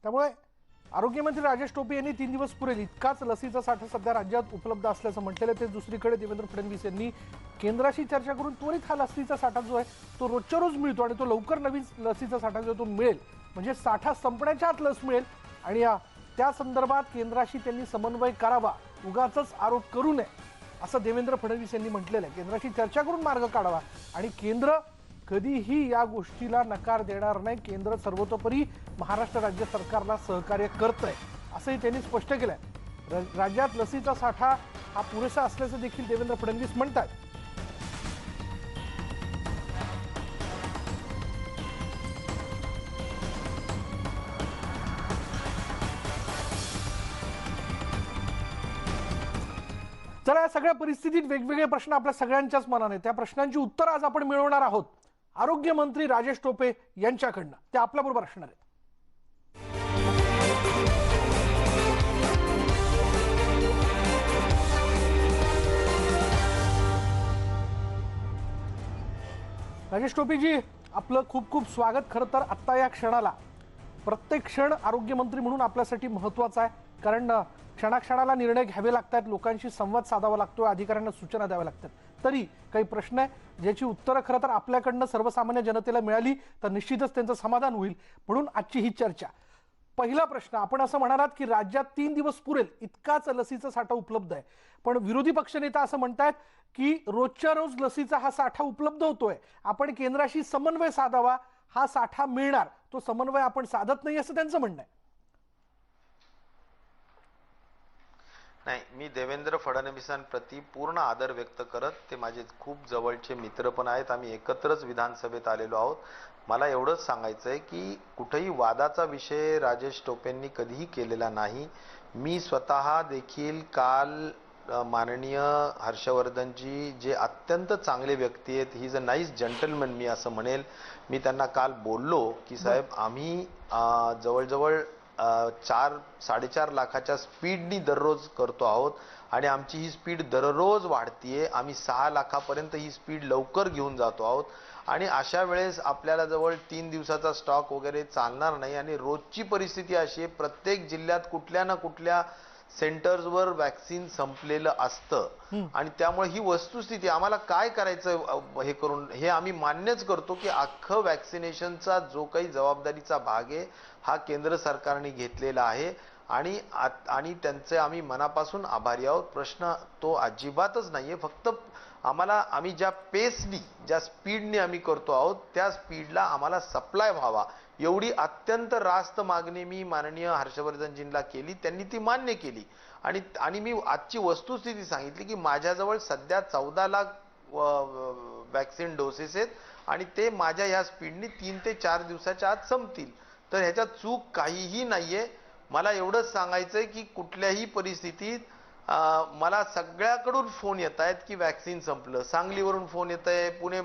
त्यामुळे आरोग्यमंत्री राजेश टोपे यांनी 3 दिवस पुरेल इतकाच लसीचा साठा सध्या राज्यात उपलब्ध असल्याचं म्हटलेलं ते दुसरीकडे देवेंद्र फडणवीस यांनी केंद्राशी चर्चा करून त्वरित हा लसीचा साठा जो आहे तो रोजच्या रोज मिळतो आणि तो लवकर नवीन लसीचा साठा जो तो मिळेल म्हणजे साठा संपण्याच्या आत लस मिळेल आणि त्या संदर्भात केंद्राशी त्यांनी समन्वय करावा उगाचच आरोप करू नये असं देवेंद्र फडणवीस यांनी म्हटलेलं आहे। केंद्राशी चर्चा करून मार्ग काढावा आणि केंद्र कधीही या गोष्टीला नकार देणार नाही। केंद्र सर्वतोपरी महाराष्ट्र राज्य सरकारला सहकार्य करतंय असंही त्यांनी स्पष्ट केलंय। राज्यात लसीचा साठा हा पुरेसा असल्याचं देखील देवेंद्र फडणवीस म्हणतात। चला या सगळ्या परिस्थितीत वेगवेगळे प्रश्न आपल्या सगळ्यांच्याच मनाने त्या प्रश्नांची उत्तर आज आपण मिळवणार आहोत आरोग्यमंत्री राजेश टोपे यांच्याकडनं। ते आपल्याबरोबर असणार आहेत। राजेश टोपेजी आपलं खूप खूप स्वागत। खरं तर आत्ता या क्षणाला प्रत्येक क्षण आरोग्यमंत्री म्हणून आपल्यासाठी महत्त्वाचा आहे कारण क्षणाक्षणाला निर्णय घ्यावे लागतात, लोकांशी संवाद साधावा लागतो, अधिकाऱ्यांना सूचना द्याव्या लागतात। तरी काही प्रश्न आहे ज्याची उत्तरं खरं तर आपल्याकडनं सर्वसामान्य जनतेला मिळाली तर निश्चितच त्यांचं समाधान होईल म्हणून आजची ही चर्चा। पहिला प्रश्न, आपण असं म्हणालात की राज्यात 3 दिवस पुरेल इतकाच लसीचा साठा उपलब्ध आहे, पण विरोधी पक्षनेता असं म्हणतात की रोजच्या रोज लसीचा हा साठा उपलब्ध होतोय, आपण केंद्राशी समन्वय साधावा, हा साठा मिळणार, तो समन्वय आपण साधत नाही असं त्यांचं म्हणणं आहे। नाही, मी देवेंद्र फडणवीसांप्रती पूर्ण आदर व्यक्त करत, ते माझे खूप जवळचे मित्र पण आहेत, आम्ही एकत्रच विधानसभेत आलेलो आहोत। मला एवढंच सांगायचं आहे की कुठेही वादाचा विषय राजेश टोपेंनी कधीही केलेला नाही। मी स्वतः देखील काल माननीय हर्षवर्धनजी जे अत्यंत चांगले व्यक्ती आहेत, he is a nice gentleman मी असं म्हणेल, मी त्यांना काल बोललो की साहेब आम्ही जवळजवळ 4-4.5 लाखाच्या स्पीडनी दररोज करतो आहोत आणि आमची ही स्पीड दररोज वाढतीये। आम्ही 6 लाखापर्यंत ही स्पीड लवकर घेऊन जातो आहोत आणि अशा वेळेस आपल्याला जवळ 3 दिवसाचा स्टॉक वगैरे चालणार नाही आणि रोजची परिस्थिती अशी आहे, प्रत्येक जिल्ह्यात कुठल्या ना कुठल्या सेंटर्सवर वॅक्सिन संपलेलं असतं आणि त्यामुळे ही वस्तुस्थिती आम्हाला काय करायचं हे करून हे आम्ही मान्यच करतो की अख्खं वॅक्सिनेशनचा जो काही जबाबदारीचा भाग आहे हा केंद्र सरकारने घेतलेला आहे आणि त्यांचे आम्ही मनापासून आभारी आहोत। प्रश्न तो अजिबातच नाहीये, फक्त आम्ही ज्या पेसनी ज्या स्पीडने आम्ही करतो आहोत त्या स्पीडला आम्हाला सप्लाय व्हावा एवढी अत्यंत रास्त मागणी मी माननीय हर्षवर्धनजींना केली, त्यांनी ती मान्य केली आणि मी आजची वस्तुस्थिती सांगितली की माझ्याजवळ सध्या 14 लाख वॅक्सिन डोसेस आहेत आणि ते माझ्या या स्पीडनी 3 ते 4 दिवसाच्या आत संपतील। तर ह्याच्यात चूक काहीही नाहीये। मला एवढंच सांगायचंय की कुठल्याही परिस्थितीत मला सगळ्याकडून फोन येत आहेत की वॅक्सिन संपलं, सांगलीवरून फोन येत आहे, पुणे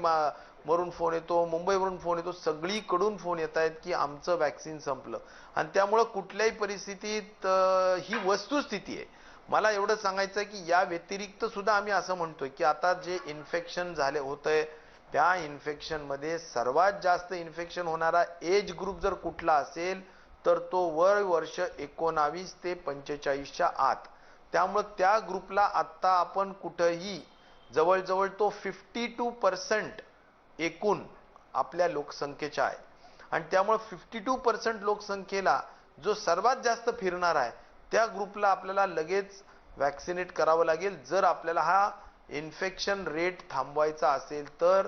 वरून फोन येतो, मुंबईवरून फोन येतो, सगळीकडून फोन येत आहेत की आमचं वॅक्सिन संपलं आणि त्यामुळे कुठल्याही परिस्थितीत ही वस्तुस्थिती आहे। मला एवढं सांगायचं आहे की या व्यतिरिक्त सुद्धा आम्ही असं म्हणतोय की आता जे इन्फेक्शन झाले होतंय त्या इन्फेक्शन मध्ये सर्वात जास्त इन्फेक्शन होणारा एज ग्रुप जर कुठला असेल तर तो वर्ष 19 ते 45च्या आत। त्यामुळे त्या ग्रुपला आता आपण कुठेही जवळजवळ तो 52% एकूण आपल्या लोकसंख्येच्या आहे आणि त्यामुळे 52% लोकसंख्येला जो सर्वात जास्त फिरणार आहे त्या ग्रुपला आपल्याला लगेच वॅक्सिनेट करावं लागेल जर आपल्याला हा इन्फेक्शन रेट थांबवायचा असेल तर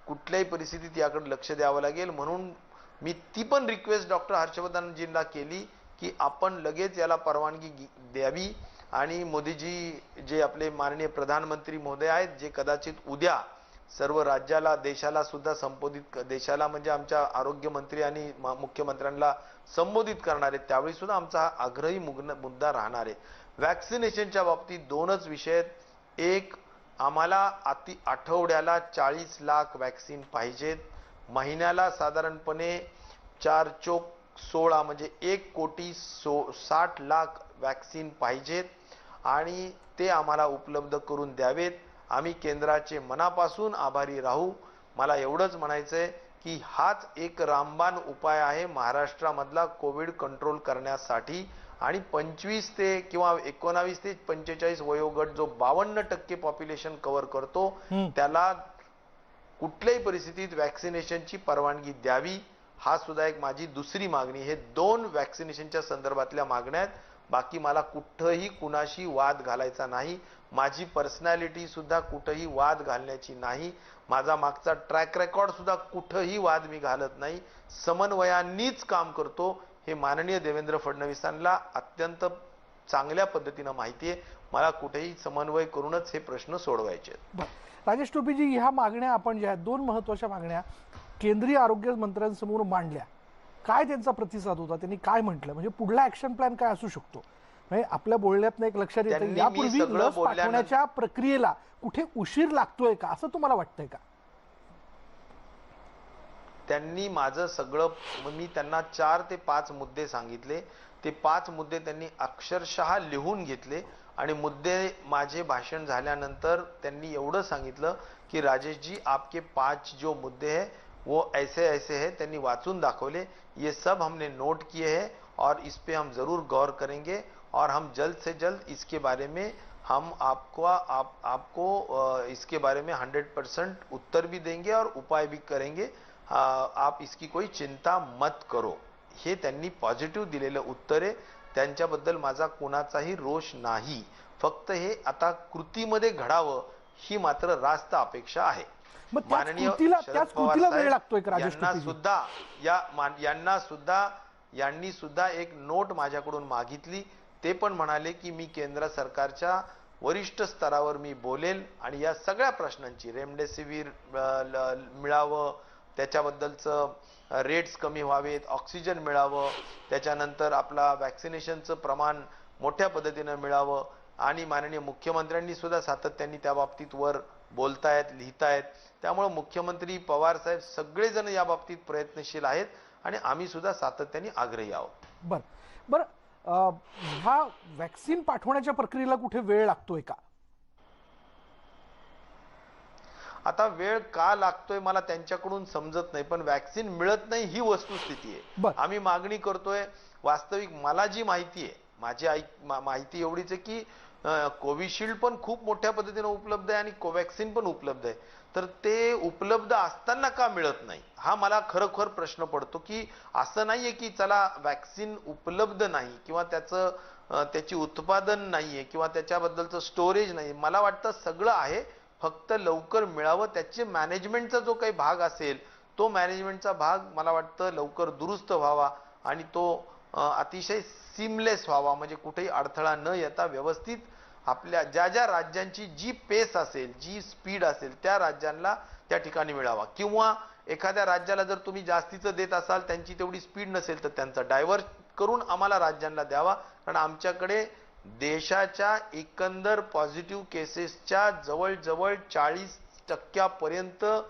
कुठल्याही परिस्थितीत याकडे लक्ष द्यावं लागेल। म्हणून मी ती पण रिक्वेस्ट डॉक्टर हर्षवर्धनजींना केली की आपण लगेच याला परवानगी द्यावी आणि मोदीजी जे आपले माननीय प्रधानमंत्री महोदय आहेत जे कदाचित उद्या सर्व राज्याला देशाला सुद्धा संबोधित देशाला म्हणजे आमच्या आरोग्य मंत्री आणि मुख्यमंत्र्यांना संबोधित करणार आहेत त्यावेळी सुद्धा आमचा हा आग्रही मुद्दा राहणार आहे। वॅक्सिनेशनच्या बाबतीत दोनच विषय आहेत, एक आम्हाला आठवड्याला 40 लाख वॅक्सिन पाहिजेत, महिन्याला साधारणपणे 4 चोक 16 म्हणजे 1,60,00,000 वॅक्सिन पाहिजेत आणि ते आम्हाला उपलब्ध करून द्यावेत। आम्ही केंद्राचे मनापासून आभारी राहू। मला एवढंच म्हणायचंय की हाच एक रामबाण उपाय आहे महाराष्ट्रामधला कोविड कंट्रोल करण्यासाठी आणि 25 ते किंवा 19 ते 45 वयोगट जो 52% पॉप्युलेशन कव्हर करतो त्याला कुठल्याही परिस्थितीत वॅक्सिनेशनची परवानगी द्यावी, हा सुद्धा एक माझी दुसरी मागणी. हे 2 वॅक्सिनेशनच्या संदर्भातल्या मागण्या आहेत. बाकी मला कुठंही कुणाशी वाद घालायचा नाही. माझी पर्सनॅलिटी सुद्धा कुठंही वाद घालण्याची नाही. माझा मागचा ट्रॅक रेकॉर्ड सुद्धा कुठंही वाद मी घालत नाही. समन्वयानीच काम करतो हे माननीय देवेंद्र फडणवीसांना अत्यंत चांगल्या पद्धतीनं माहिती आहे. मला कुठेही समन्वय करूनच हे प्रश्न सोडवायचे आहेत. राजेश टोपेजी, ह्या मागण्या आपण ज्या 2 महत्त्वाच्या मागण्या केंद्रीय आरोग्य मंत्र्यांसमोर मांडल्या, काय त्यांचा प्रतिसाद होता? त्यांनी काय म्हटलं? म्हणजे पुढला ऍक्शन प्लॅन काय असू शकतो? म्हणजे आपल्या बोलण्यातनं एक लक्षात येतं यापूर्वी लस पाठवण्याच्या प्रक्रियेला कुठे उशीर लागतोय का, असं तुम्हाला वाटतंय का? त्यांनी माझं सगळं, मी त्यांना 4 ते 5 मुद्दे सांगितले. ते 5 मुद्दे त्यांनी अक्षरशः लिहून घेतले आणि मुद्दे माझे भाषण झाल्यानंतर त्यांनी एवढं सांगितलं की राजेश जी आपके 5 जो मुद्दे हैं वो ऐसे ऐसे हैं. त्यांनी वाचून दाखवले. ये सब हमने नोट किए हैं और इस पे हम जरूर गौर करेंगे और हम जल्द से जल्द इसके बारे में हम आपको इसके बारे में 100% उत्तर भी देंगे और उपाय भी करेंगे. आप इसकी कोई चिंता मत करो. हे त्यांनी पॉझिटिव्ह दिलेलं उत्तर आहे. त्यांच्याबद्दल माझा कोणाचाही रोष नाही. फक्त हे आता कृतीमध्ये घडावं ही मात्र रास्त अपेक्षा आहे. माननीय शरद पवार यांनी सुद्धा एक नोट माझ्याकडून मागितली. ते पण म्हणाले की मी केंद्र सरकारच्या वरिष्ठ स्तरावर मी बोलेल आणि या सगळ्या प्रश्नांची रेमडेसिवीर मिळावं, त्याच्याबद्दलचं रेट्स कमी व्हावेत, ऑक्सिजन मिळावं, त्याच्यानंतर आपला वॅक्सिनेशनचं प्रमाण मोठ्या पद्धतीनं मिळावं आणि माननीय मुख्यमंत्र्यांनी सुद्धा सातत्याने त्या बाबतीत वर बोलतायत, लिहितायत. त्यामुळे मुख्यमंत्री पवार साहेब सगळेजण या बाबतीत प्रयत्नशील आहेत आणि आम्ही सुद्धा सातत्याने आग्रही आहोत. बरं ह्या वॅक्सिन पाठवण्याच्या प्रक्रियेला कुठे वेळ लागतोय का? आता वेळ का लागतोय मला त्यांच्याकडून समजत नाही, पण वॅक्सिन मिळत नाही ही वस्तुस्थिती आहे. आम्ही मागणी करतोय. वास्तविक मला जी माहिती आहे, माझी माहिती एवढीच आहे की कोविशिल्ड पण खूप मोठ्या पद्धतीने उपलब्ध आहे आणि कोवॅक्सिन पण उपलब्ध आहे. तर ते उपलब्ध असताना का मिळत नाही हा मला खरोखर प्रश्न पडतो. की असं नाहीये की चला वॅक्सिन उपलब्ध नाही किंवा त्याची उत्पादन नाहीये किंवा त्याच्याबद्दलचं स्टोरेज नाही. मला वाटतं सगळं आहे, फक्त लवकर मिळावं. त्याचे मॅनेजमेंटचा जो काही भाग असेल तो मॅनेजमेंटचा भाग मला वाटतं लवकर दुरुस्त व्हावा आणि तो अतिशय सीमलेस व्हावा. म्हणजे कुठेही अडथळा न येता व्यवस्थित आपल्या ज्या राज्यांची जी पेस असेल, जी स्पीड असेल त्या राज्यांना त्या ठिकाणी मिळावा. किंवा एखाद्या राज्याला जर तुम्ही जास्तीचं देत असाल, त्यांची तेवढी स्पीड नसेल तर त्यांचा डायव्हर्ट करून आम्हाला राज्यांना द्यावा. कारण आमच्याकडे देशाच्या एकंदर पॉझिटिव्ह केसेसच्या जवळजवळ 40%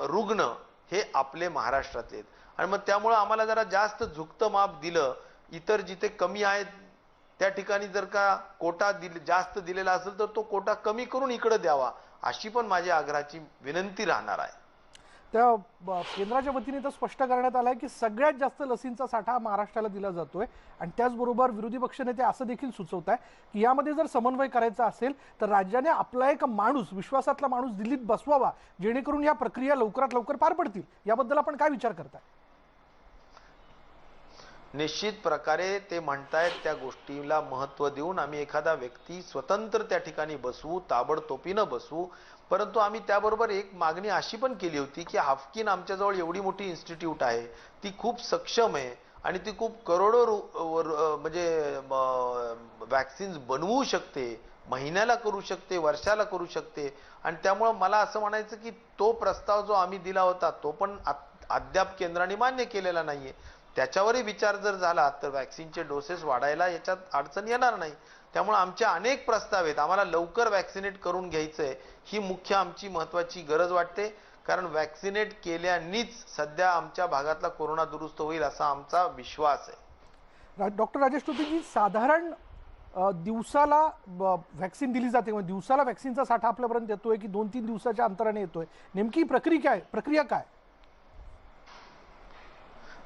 रुग्ण हे आपले महाराष्ट्रातले आहेत. आणि मग त्यामुळे आम्हाला जरा जास्त झुकतं माप दिलं, इतर जिथे कमी आहेत त्या ठिकाणी जर का कोटा जास्त दिलेला असेल तर तो कोटा कमी करून इकडे द्यावा, अशी पण माझी आग्रहाची विनंती राहणार आहे. त्या केंद्राच्या वतीने तर स्पष्ट करण्यात आलंय की सगळ्यात जास्त लसींचा साठा महाराष्ट्राला दिला जातोय आणि त्याचबरोबर विरोधी पक्षनेते असं देखील सुचवत आहे की यामध्ये जर समन्वय करायचा असेल तर राज्याने आपला एक माणूस, विश्वासातला माणूस दिल्लीत बसवावा, जेणेकरून या प्रक्रिया लवकरात लवकर पार पडतील. याबद्दल आपण काय विचार करताय? निश्चित प्रकारे ते म्हणतायत त्या गोष्टीला महत्त्व देऊन आम्ही एखादा व्यक्ती स्वतंत्र त्या ठिकाणी बसवू, ताबडतोबीनं बसवू. परंतु आम्ही त्याबरोबर एक मागणी अशी पण केली होती की हाफकिन आमच्याजवळ एवढी मोठी इन्स्टिट्यूट आहे, ती खूप सक्षम आहे आणि ती खूप करोडो म्हणजे वॅक्सिन्स बनवू शकते, महिन्याला करू शकते, वर्षाला करू शकते. आणि त्यामुळे मला असं म्हणायचं की तो प्रस्ताव जो आम्ही दिला होता तो पण अद्याप केंद्राने मान्य केलेला नाहीये. त्याच्यावरही विचार जर झाला तर वॅक्सिनचे डोसेस वाढायला याच्यात अडचण येणार नाही. त्यामुळे आमचे अनेक प्रस्ताव आहेत. आम्हाला लवकर वॅक्सिनेट करून घ्यायचंय, ही मुख्य आमची महत्त्वाची गरज वाटते. कारण वॅक्सिनेट केल्यानीच सध्या आमच्या भागातला कोरोना दुरुस्त होईल असा आमचा विश्वास आहे. डॉक्टर राजेश टोपेजी, साधारण दिवसाला वॅक्सिन दिली जाते, दिवसाला वॅक्सिनचा साठा आपल्यापर्यंत येतोय की 2-3 दिवसाच्या अंतराने येतोय? नेमकी प्रक्रिया काय?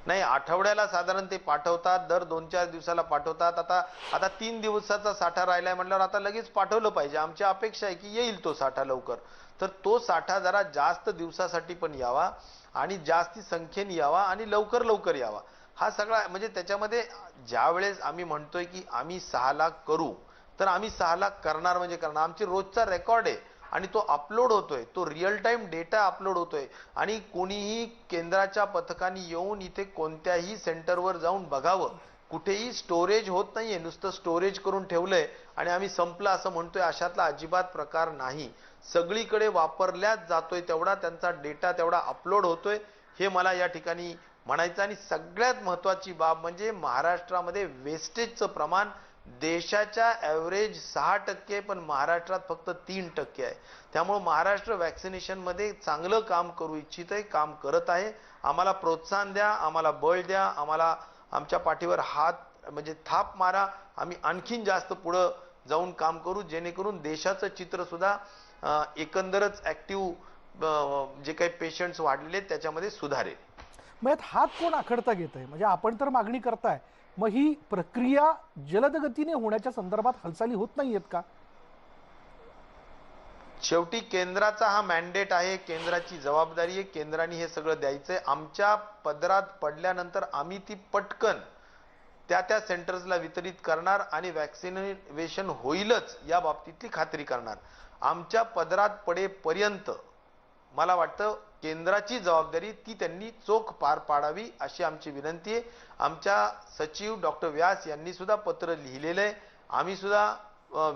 नाही, आठवड्याला साधारण ते पाठवतात, दर 2-4 दिवसाला पाठवतात. आता आता 3 दिवसाचा साठा राहिलाय म्हटल्यावर आता लगेच पाठवलं पाहिजे. आमची अपेक्षा आहे की येईल तो साठा लवकर. तर तो साठा जरा जास्त दिवसासाठी पण यावा आणि जास्ती संख्येने यावा आणि लवकर लवकर यावा. हा सगळा म्हणजे त्याच्यामध्ये ज्या वेळेस आम्ही म्हणतोय की आम्ही 6 लाख करू, तर आम्ही 6 लाख करणार म्हणजे करणार. आमची रोजचा रेकॉर्ड आहे आणि तो अपलोड होतोय, तो रिअल टाइम डेटा अपलोड होतोय आणि कोणीही केंद्राच्या पथकाने येऊन इथे कोणत्याही सेंटरवर जाऊन बघावं. कुठेही स्टोरेज होत नाहीये, नुसतं स्टोरेज करून ठेवलंय आणि आम्ही संपलं असं म्हणतोय, अशातला अजिबात प्रकार नाही. सगळीकडे वापरल्याच जातोय तेवढा, त्यांचा डेटा तेवढा अपलोड होतोय, हे मला या ठिकाणी म्हणायचं. आणि सगळ्यात महत्वाची बाब म्हणजे महाराष्ट्रामध्ये वेस्टेजचं प्रमाण देशाच्या ॲव्हरेज 6% पण महाराष्ट्रात फक्त 3% आहे. त्यामुळे महाराष्ट्र वॅक्सिनेशन मध्ये चांगलं काम करू इच्छित आहे, काम करत आहे. आम्हाला प्रोत्साहन द्या, आम्हाला बळ द्या, आम्हाला आमच्या पाठीवर हात म्हणजे थाप मारा. आम्ही आणखीन जास्त पुढे जाऊन काम करू, जेणेकरून देशाचं चित्र सुद्धा एकंदरच ऍक्टिव्ह जे काही पेशंट्स वाढलेले त्याच्यामध्ये सुधारेल. मग यात हात कोण आखडता घेत आहे? म्हणजे आपण तर मागणी करताय, मग ही प्रक्रिया जलद गतीने होण्याच्या संदर्भात हालचाली होत नाहीयेत का? शेवटी केंद्राचा हा मॅन्डेट आहे, केंद्राची जबाबदारी आहे, केंद्राने हे सगळं द्यायचंय. आमच्या पदरात पडल्यानंतर आम्ही ती पटकन त्या सेंटर्सला वितरित करणार आणि वॅक्सिनेशन होईलच या बाबतीतली खात्री करणार. आमच्या पदरात पडेपर्यंत मला वाटतं केंद्राची जबाबदारी ती त्यांनी चोख पार पाडावी अशी आमची विनंती आहे. आमच्या सचिव डॉक्टर व्यास यांनी सुद्धा पत्र लिहिलेलं आहे. आम्ही सुद्धा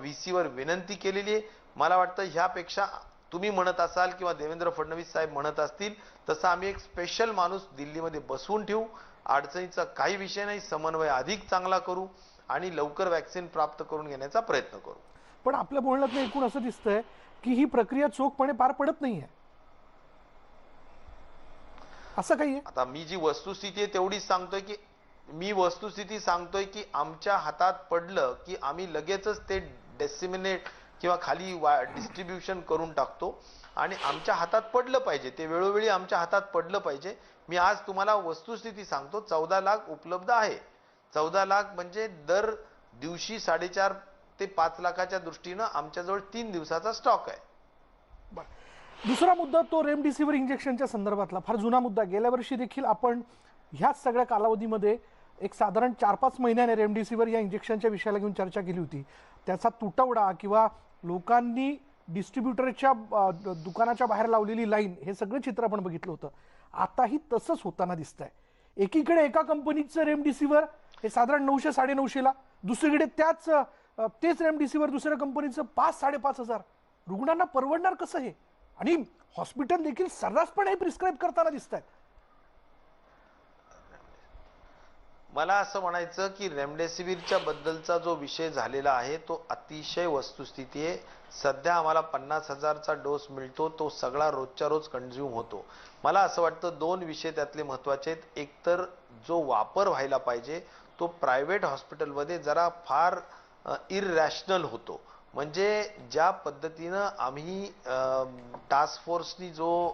VC वर विनंती केलेली आहे. मला वाटतं ह्यापेक्षा तुम्ही म्हणत असाल किंवा देवेंद्र फडणवीस साहेब म्हणत असतील तसं आम्ही एक स्पेशल माणूस दिल्लीमध्ये बसवून ठेवू. अडचणीचा काही विषय नाही, समन्वय अधिक चांगला करू आणि लवकर वॅक्सिन प्राप्त करून घेण्याचा प्रयत्न करू. पण आपल्या बोलण्यात एकूण असं दिसतंय की ही प्रक्रिया चोखपणे पार पडत नाहीये, असं काही आहे? आता मी जी वस्तुस्थिती आहे तेवढीच सांगतोय की आमच्या हातात पडलं की आम्ही लगेचच ते डेसिमिनेट किंवा खाली डिस्ट्रीब्युशन करून टाकतो आणि आमच्या हातात पडलं पाहिजे, ते वेळोवेळी आमच्या हातात पडलं पाहिजे. मी आज तुम्हाला वस्तुस्थिती सांगतो, 14 लाख उपलब्ध आहे. 14 लाख म्हणजे दर दिवशी 4.5 ते 5 लाखाच्या दृष्टीनं आमच्याजवळ 3 दिवसाचा स्टॉक आहे. दुसरा मुद्दा तो रेमडेसिवीर इंजेक्शनच्या संदर्भातला फार जुना मुद्दा. गेल्या वर्षी देखील आपण ह्याच सगळ्या कालावधीमध्ये एक साधारण 4-5 महिन्याने रेमडेसिवीर या इंजेक्शनच्या विषयाला घेऊन चर्चा केली होती. त्याचा तुटवडा किंवा लोकांनी डिस्ट्रीब्युटरच्या दुकानाच्या बाहेर लावलेली लाईन, हे सगळं चित्र आपण बघितलं होतं. आताही तसंच होताना दिसतंय. एकीकडे एका कंपनीचं रेमडेसिवीर हे साधारण 900-950ला, दुसरीकडे तेच रेमडेसिवीर दुसऱ्या कंपनीचं 5-5.5 हजार. रुग्णांना परवडणार कसं हे? आणि हॉस्पिटल देखील सर्रासपणे प्रिस्क्राईब करताना दिसत आहेत. मला असं म्हणायचं की रेमडेसिवीरच्या बद्दलचा जो विषय झालेला आहे तो अतिशय वस्तुस्थिती आहे. सध्या आम्हाला 50,000चा डोस मिळतो, तो सगळा रोजच्या रोज कंझ्युम होतो. मला असं वाटतं 2 विषय त्यातले महत्वाचे आहेत. एक तर जो वापर व्हायला पाहिजे तो प्रायव्हेट हॉस्पिटलमध्ये जरा फार इररॅशनल होतो. म्हणजे ज्या पद्धतीनं आम्ही टास्क फोर्सनी जो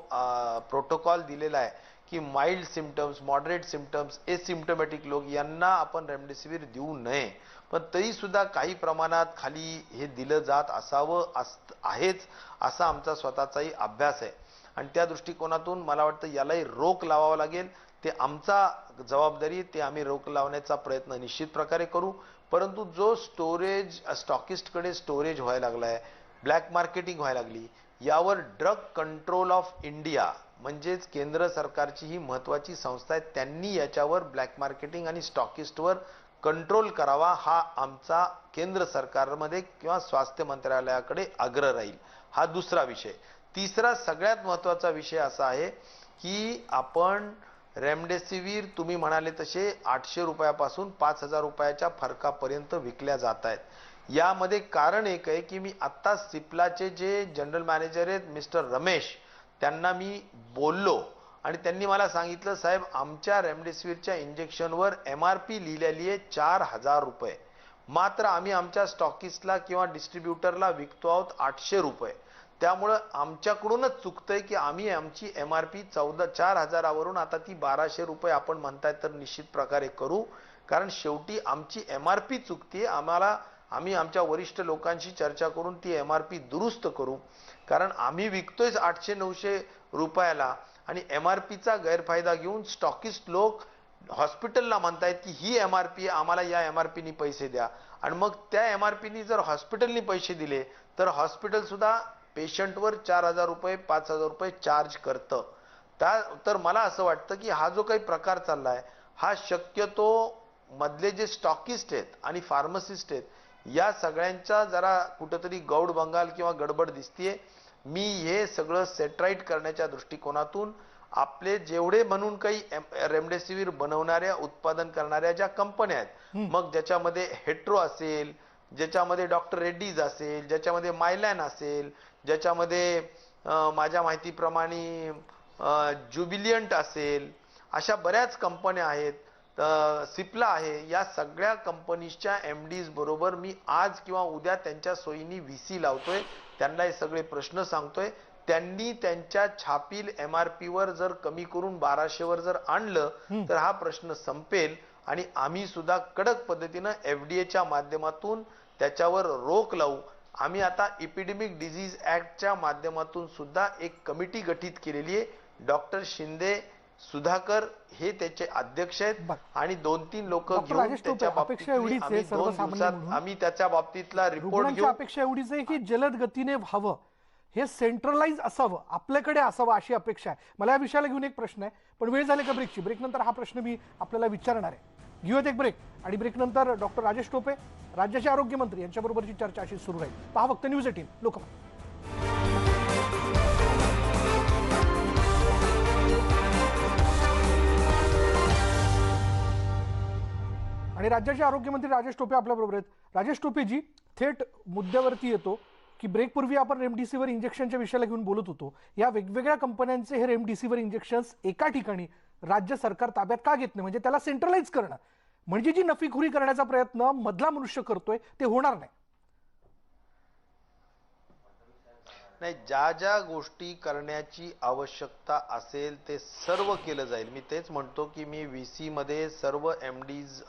प्रोटोकॉल दिलेला आहे की माइल्ड सिम्पटम्स, मॉडरेट सिम्पटम्स, एसिम्पटोमॅटिक लोक यांना आपण रेमडेसिवीर देऊ नये, पण तरी सुद्धा काही प्रमाणात खाली हे दिलं जात असावं आहेच असा आमचा स्वतःचाही अभ्यास आहे. आणि त्या दृष्टिकोनातून मला वाटतं यालाही रोक लावावा लागेल. ते आमचा जबाबदारी, ते आम्ही रोक लावण्याचा प्रयत्न निश्चित प्रकारे करू. परंतु जो स्टॉकिस्टकडे स्टोरेज व्हायला लागलाय, ब्लॅक मार्केटिंग व्हायला लागली, यावर ड्रग कंट्रोल ऑफ इंडिया म्हणजेच केंद्र सरकारची ही महत्वाची संस्था आहे, त्यांनी याच्यावर ब्लॅक मार्केटिंग आणि स्टॉकिस्टवर कंट्रोल करावा, हा आमचा केंद्र सरकारमध्ये किंवा स्वास्थ्य मंत्रालयाकडे आग्रह राहील. हा दुसरा विषय. तिसरा सगळ्यात महत्वाचा विषय असा आहे की आपण रेमडेसिवीर तुम्ही म्हणाले तसे 800 रुपयापासून 5,000 रुपयाच्या फरकापर्यंत विकल्या जात आहेत. यामध्ये कारण एक आहे की मी आत्ता सिप्लाचे जे जनरल मॅनेजर आहेत मिस्टर रमेश, त्यांना मी बोललो आणि त्यांनी मला सांगितलं, साहेब आमच्या रेमडेसिवीरच्या इंजेक्शनवर MRP लिहिलेली आहे 4,000 रुपये, मात्र आम्ही आमच्या स्टॉकिस्टला किंवा डिस्ट्रीब्युटरला विकतो आहोत 800 रुपये. त्यामुळं आमच्याकडूनच चुकतंय की आम्ही आमची MRP 4,000वरून आता ती 1,200 रुपये आपण म्हणताय तर निश्चित प्रकारे करू, कारण शेवटी आमची MRP चुकतीये. आम्ही आमच्या वरिष्ठ लोकांशी चर्चा करून ती MRP दुरुस्त करू, कारण आम्ही विकतोय 800-900 रुपयाला आणि MRPचा गैरफायदा घेऊन स्टॉकिस्ट लोक हॉस्पिटलला म्हणतायत की ही MRP आम्हाला या MRPनी पैसे द्या, आणि मग त्या MRPनी जर हॉस्पिटलनी पैसे दिले तर हॉस्पिटल सुद्धा पेशंटवर 4,000 रुपये 5,000 रुपये चार्ज करतं. तर मला असं वाटतं की हा जो काही प्रकार चाललाय हा शक्यतो मधले जे स्टॉकिस्ट आहेत आणि फार्मसिस्ट आहेत या सगळ्यांचा जरा कुठंतरी गौड बंगाल किंवा गडबड दिसतीये. मी हे सगळं सेटराईट करण्याच्या दृष्टिकोनातून आपले जेवढे म्हणून काही रेमडेसिवीर बनवणाऱ्या उत्पादन करणाऱ्या ज्या कंपन्या आहेत, मग ज्याच्यामध्ये हेट्रो असेल, ज्याच्यामध्ये डॉक्टर रेड्डीज असेल, ज्याच्यामध्ये मायलॅन असेल, ज्याच्यामध्ये माझ्या माहितीप्रमाणे ज्युबिलियंट असेल, अशा बऱ्याच कंपन्या आहेत, सिप्ला आहे, या सगळ्या कंपनीच्या MDs बरोबर मी आज किंवा उद्या त्यांच्या सोयीनी VC लावतोय, त्यांना हे सगळे प्रश्न सांगतोय. त्यांनी त्यांच्या छापील MRP वर जर कमी करून 1,200 वर जर आणलं तर हा प्रश्न संपेल आणि आम्ही सुद्धा कडक पद्धतीनं FDA माध्यमातून त्याच्यावर रोक लावू. आम्ही आता एपिडेमिक डिझीज ऍक्टच्या माध्यमातून सुद्धा एक कमिटी गठीत केलेली आहे. डॉक्टर शिंदे सुधाकर हे त्याचे अध्यक्ष आहेत आणि 2-3 लोक घेऊन त्याच्या आम्ही त्याच्या बाबतीतला रिपोर्ट घेऊ. अपेक्षा एवढीच आहे की जलद गतीने व्हावं, हे सेंट्रलाइज असावं, आपल्याकडे असावं अशी अपेक्षा आहे. मला या विषयाला घेऊन एक प्रश्न आहे, पण वेळ झाली का ब्रेकची? ब्रेक नंतर हा प्रश्न मी आपल्याला विचारणार आहे. घेऊयात एक ब्रेक आणि ब्रेक नंतर डॉक्टर राजेश टोपे राज्याचे आरोग्यमंत्री यांच्याबरोबरची चर्चा अशी सुरू राहील. पहा फक्त न्यूज 18 लोकमत. आणि राज्याचे आरोग्यमंत्री राजेश टोपे आपल्या बरोबर आहेत. राजेश टोपेजी, थेट मुद्द्यावरती येतो की ब्रेकपूर्वी आपण रेमडेसिवीर इंजेक्शनच्या विषयाला घेऊन बोलत होतो. या वेगवेगळ्या कंपन्यांचे हे रेमडेसिवीर इंजेक्शन्स एका ठिकाणी राज्य सरकार ताब्यात का घेत नाही? म्हणजे त्याला सेंट्रलाइज करणं, म्हणजे जी नफीखोरी करण्याचा प्रयत्न मधला मनुष्य करतोय ते होणार नाही. नाही, ज्या ज्या गोष्टी करण्याची आवश्यकता असेल ते सर्व केलं जाईल. मी तेच म्हणतो की मी VC मध्ये सर्व MDs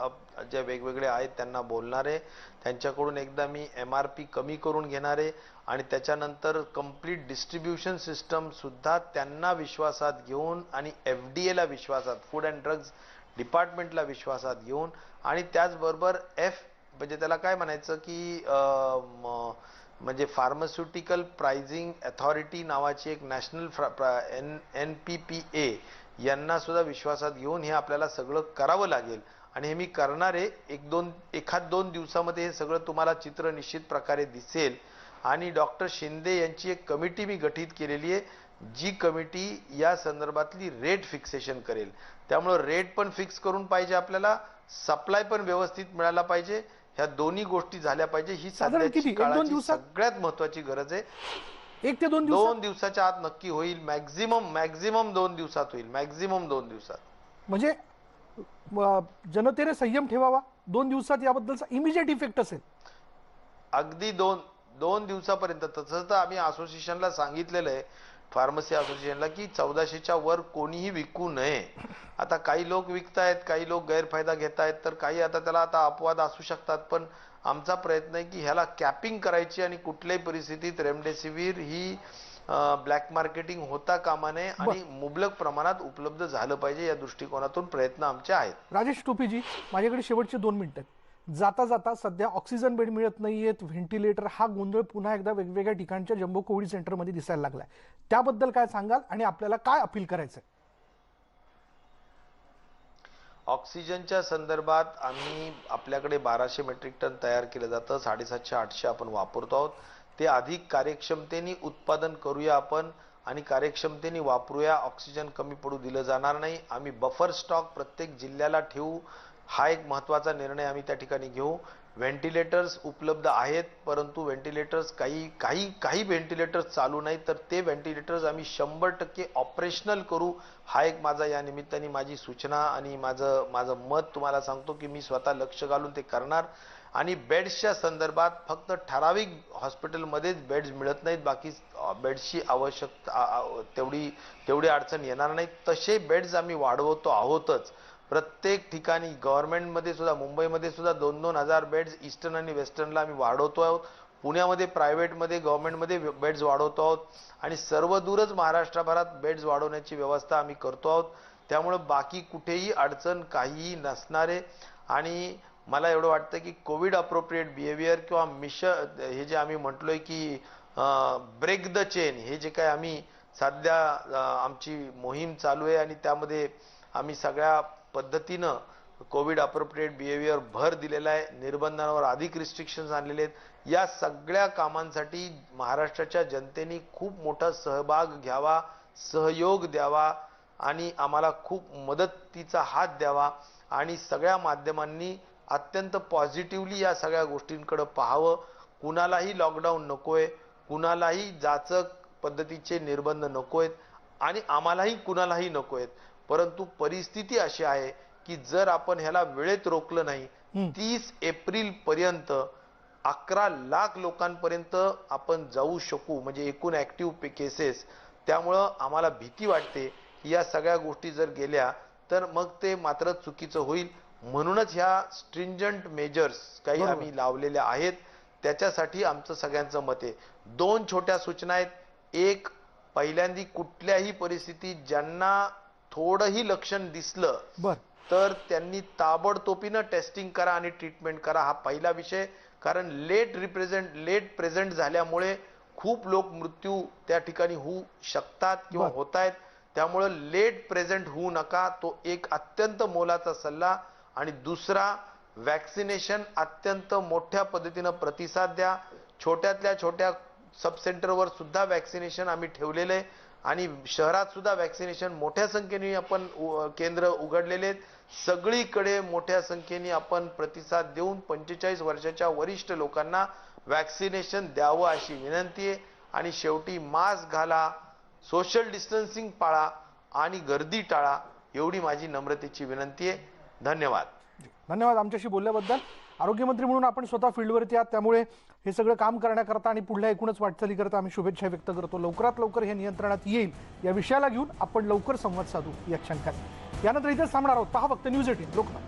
जे वेगवेगळे आहेत त्यांना बोलणार आहे, त्यांच्याकडून एकदा मी MRP कमी करून घेणार आहे आणि त्याच्यानंतर कंप्लीट डिस्ट्रीब्युशन सिस्टम सुद्धा त्यांना विश्वासात घेऊन आणि FDA ला विश्वासात, फूड अँड ड्रग्ज डिपार्टमेंटला विश्वासात घेऊन आणि त्याचबरोबर म्हणजे त्याला काय म्हणायचं की म्हणजे फार्मास्युटिकल प्राइसिंग अथॉरिटी नावाची एक नॅशनल NPPA यांना सुद्धा विश्वासात घेऊन हे आपल्याला सगळं करावं लागेल आणि हे मी करणार आहे. 1-2 दिवसामध्ये हे सगळं तुम्हाला चित्र निश्चित प्रकारे दिसेल. आणि डॉक्टर शिंदे यांची एक कमिटी मी गठीत केलेली आहे, जी कमिटी या संदर्भातली रेट फिक्सेशन करेल. त्यामुळे रेट पण फिक्स करून पाहिजे, आपल्याला सप्लाय पण व्यवस्थित मिळाला पाहिजे. ह्या दोन्ही गोष्टी झाल्या पाहिजे. ही सध्याची काळाची सगळ्यात महत्वाची गरज आहे. 1 ते 2 दिवसाच्या आत नक्की होईल. मॅक्झिमम 2 दिवसात होईल. मॅक्झिमम 2 दिवसात. म्हणजे जनतेने संयम ठेवावा. 2 दिवसात याबद्दलचा इमिजिएट इफेक्ट असेल. अगदी 2 दिवसापर्यंत. तसं तर आम्ही असोसिएशनला सांगितलेलं आहे, फार्मसी असोसिएशनला, की 1400च्या वर कोणीही विकू नये. आता काही लोक विकतायत, काही लोक गैरफायदा घेतायत, तर काही आता त्याला आता अपवाद असू शकतात, पण आमचा प्रयत्न आहे की ह्याला कॅपिंग करायची आणि कुठल्याही परिस्थितीत रेमडेसिवीर ही ब्लॅक मार्केटिंग होता कामा नये आणि मुबलक प्रमाणात उपलब्ध झालं पाहिजे, या दृष्टिकोनातून प्रयत्न आमचे आहेत. राजेश टोपेजी, माझ्याकडे शेवटचे 2 मिनिटं आहेत. जाता जाता सध्या ऑक्सिजन बेड मिळत नाहीयेत, व्हेंटिलेटर, हा गोंधळ पुन्हा एकदा वेगवेगळ्या ठिकाणच्या जम्बो कोविड सेंटरमध्ये दिसायला लागलाय. त्याबद्दल काय सांगाल आणि आपल्याला काय अपील करायचंय? ऑक्सिजनच्या संदर्भात आपल्याकडे 1200 मेट्रिक टन तयार केलं जातं. 750-800 आपण वापरतो आहोत. ते अधिक कार्यक्षमतेने उत्पादन करूया आपण आणि कार्यक्षमतेने वापरूया. ऑक्सिजन कमी पडू दिलं जाणार नाही. आम्ही बफर स्टॉक प्रत्येक जिल्ह्याला ठेवू. हा एक महत्त्वाचा निर्णय आम्ही त्या ठिकाणी घेऊ. व्हेंटिलेटर्स उपलब्ध आहेत, परंतु व्हेंटिलेटर्स काही व्हेंटिलेटर्स चालू नाहीत, तर ते व्हेंटिलेटर्स आम्ही 100% ऑपरेशनल करू. हा एक माझा या निमित्ताने माझी सूचना आणि माझं मत तुम्हाला सांगतो की मी स्वतः लक्ष घालून ते करणार. आणि बेड्सच्या संदर्भात फक्त ठराविक हॉस्पिटलमध्येच बेड्स मिळत नाहीत, बाकी बेड्सची आवश्यकता तेवढी अडचण येणार नाही. तसे बेड्स आम्ही वाढवतो आहोतच. प्रत्येक ठिकाणी गव्हर्नमेंटमध्ये सुद्धा, मुंबईमध्ये सुद्धा 2-2 हजार बेड्स ईस्टर्न आणि वेस्टर्नला आम्ही वाढवतो आहोत. पुण्यामध्ये प्रायव्हेटमध्ये, गव्हर्नमेंटमध्ये बेड्स वाढवतो आहोत आणि सर्व दूरच महाराष्ट्रभरात बेड्स वाढवण्याची व्यवस्था आम्ही करतो आहोत. त्यामुळे बाकी कुठेही अडचण काहीही नसणारे. आणि मला एवढं वाटतं की कोविड अप्रोप्रिएट बिहेवियर किंवा मिशन, हे जे आम्ही म्हटलोय की ब्रेक द चेन, हे जे काय आम्ही सध्या आमची मोहीम चालू आहे आणि त्यामध्ये आम्ही सगळ्या पद्धतीनं कोविड अप्रोप्रिएट बिहेवियर भर दिलेला आहे. निर्बंधांवर अधिक रिस्ट्रिक्शन्स आणलेले आहेत. या सगळ्या कामांसाठी महाराष्ट्राच्या जनतेने खूप मोठा सहभाग घ्यावा, सहयोग द्यावा आणि आम्हाला खूप मदतीचा हात द्यावा. आणि सगळ्या माध्यमांनी अत्यंत पॉझिटिव्हली या सगळ्या गोष्टींकडे पाहावं. कुणालाही लॉकडाऊन नकोय, कुणालाही जाचक पद्धतीचे निर्बंध नकोयत आणि आम्हालाही कुणालाही नकोयत. परंतु परिस्थिती अशी आहे की जर आपण ह्याला वेळेत रोखलं नाही, 30 एप्रिल पर्यंत 11 लाख लोकांपर्यंत आपण जाऊ शकू, म्हणजे एकूण ऍक्टिव्ह केसेस. त्यामुळं आम्हाला भीती वाटते की या सगळ्या गोष्टी जर गेल्या तर मग ते मात्र चुकीचं होईल. म्हणूनच ह्या स्ट्रिंजंट मेजर्स काही आम्ही लावलेल्या आहेत. त्याच्यासाठी आमचं सगळ्यांचं मत आहे. 2 छोट्या सूचना आहेत. एक, पहिल्यांदी कुठल्याही परिस्थितीत ज्यांना थोडंही लक्षण दिसलं तर त्यांनी ताबडतोबीनं टेस्टिंग करा आणि ट्रीटमेंट करा. हा पहिला विषय. कारण लेट प्रेझेंट झाल्यामुळे खूप लोक मृत्यू त्या ठिकाणी होऊ शकतात किंवा होत आहेत. त्यामुळे लेट प्रेझेंट होऊ नका. तो एक अत्यंत मोलाचा सल्ला. आणि दुसरा, वॅक्सिनेशन अत्यंत मोठ्या पद्धतीनं प्रतिसाद द्या. छोट्यातल्या छोट्या सब सेंटरवर सुद्धा वॅक्सिनेशन आम्ही ठेवलेलं आहे आणि शहरात सुद्धा वॅक्सिनेशन मोठ्या संख्येने आपण केंद्र उघडलेले आहेत. सगळीकडे मोठ्या संख्येने आपण प्रतिसाद देऊन 45 वर्षाच्या वरिष्ठ लोकांना वॅक्सिनेशन द्यावं अशी विनंती आहे. आणि शेवटी मास्क घाला, सोशल डिस्टन्सिंग पाळा आणि गर्दी टाळा, एवढी माझी नम्रतेची विनंती आहे. धन्यवाद. धन्यवाद आमच्याशी बोलल्याबद्दल. आरोग्यमंत्री म्हणून आपण स्वतः फील्डवरती आहात, त्यामुळे हे सगळं काम करण्याकरता आणि पुढल्या एकूणच वाटचालीकरता आम्ही शुभेच्छा व्यक्त करतो. लवकरात लवकर हे नियंत्रणात येईल या विषयाला घेऊन आपण लवकर संवाद साधू या क्षणकात. यानंतर इथेच थांबणार आहोत. पहा फक्त न्यूज 18 लोकमत.